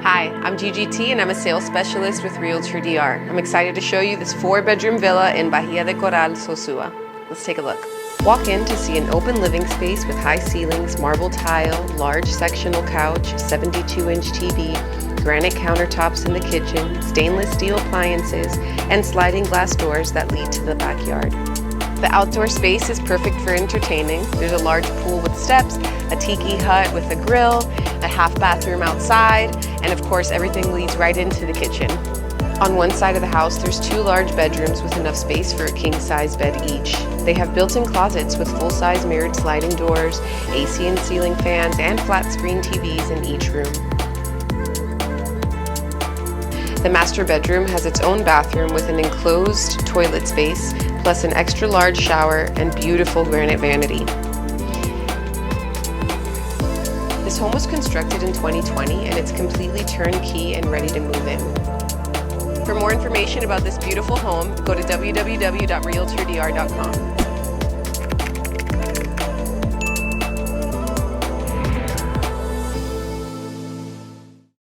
Hi, I'm GGT and I'm a sales specialist with RealtorDR. I'm excited to show you this 4-bedroom villa in Bahia de Coral, Sosua. Let's take a look. Walk in to see an open living space with high ceilings, marble tile, large sectional couch, 72-inch TV, granite countertops in the kitchen, stainless steel appliances, and sliding glass doors that lead to the backyard. The outdoor space is perfect for entertaining. There's a large pool with steps, a tiki hut with a grill, a half bathroom outside, and of course everything leads right into the kitchen. On one side of the house there's 2 large bedrooms with enough space for a king-size bed each. They have built-in closets with full-size mirrored sliding doors, AC and ceiling fans, and flat-screen TVs in each room. The master bedroom has its own bathroom with an enclosed toilet space, plus an extra large shower and beautiful granite vanity. This home was constructed in 2020 and it's completely turnkey and ready to move in. For more information about this beautiful home, go to www.realtordr.com.